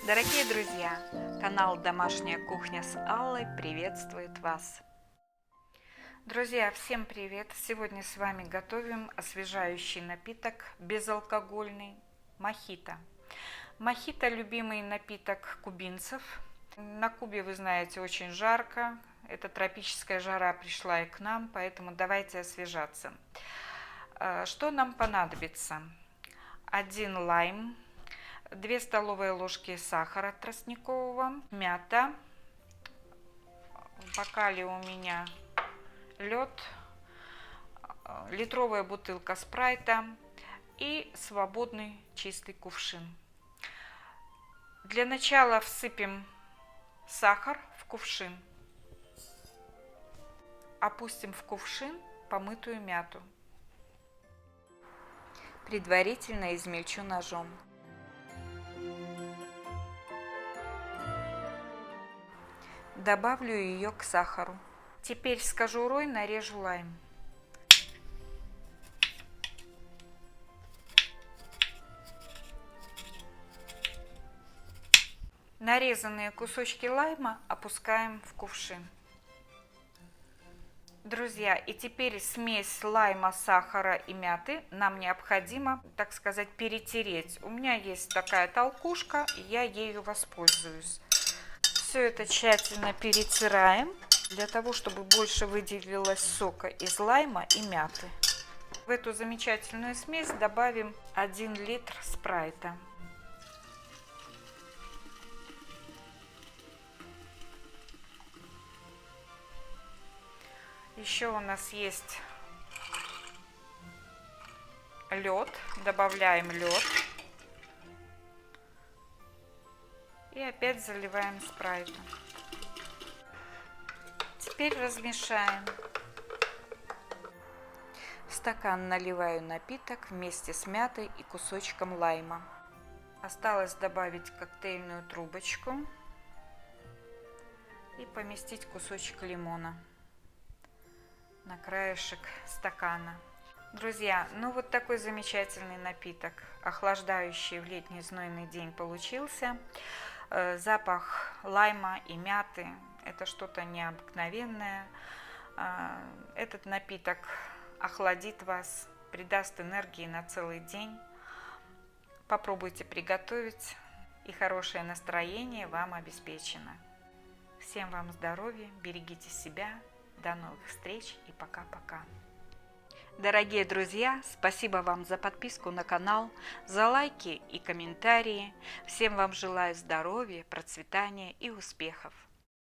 Дорогие друзья, канал «Домашняя кухня» с Аллой приветствует вас. Друзья, всем привет! Сегодня с вами готовим освежающий напиток безалкогольный мохито. Мохито – любимый напиток кубинцев. На Кубе, вы знаете, очень жарко. Эта тропическая жара пришла и к нам, поэтому давайте освежаться. Что нам понадобится? 1 лайм, 2 столовые ложки сахара тростникового, мята, в бокале у меня лед, литровая бутылка спрайта и свободный чистый кувшин. Для начала всыпем сахар в кувшин, опустим в кувшин помытую мяту. Предварительно измельчу ножом. Добавлю ее к сахару. Теперь с кожурой нарежу лайм. Нарезанные кусочки лайма опускаем в кувшин. Друзья, и теперь смесь лайма, сахара и мяты нам необходимо, так сказать, перетереть. У меня есть такая толкушка, и я ею воспользуюсь. Все это тщательно перетираем, для того, чтобы больше выделилось сока из лайма и мяты. В эту замечательную смесь добавим 1 литр спрайта. Еще у нас есть лед, добавляем лед и опять заливаем спрайтом. Теперь размешаем. В стакан наливаю напиток вместе с мятой и кусочком лайма. Осталось добавить коктейльную трубочку и поместить кусочек лимона на краешек стакана. Друзья, ну вот такой замечательный напиток, охлаждающий в летний знойный день получился. Запах лайма и мяты – это что-то необыкновенное. Этот напиток охладит вас, придаст энергии на целый день. Попробуйте приготовить, и хорошее настроение вам обеспечено. Всем вам здоровья, берегите себя. До новых встреч и пока-пока. Дорогие друзья, спасибо вам за подписку на канал, за лайки и комментарии. Всем вам желаю здоровья, процветания и успехов.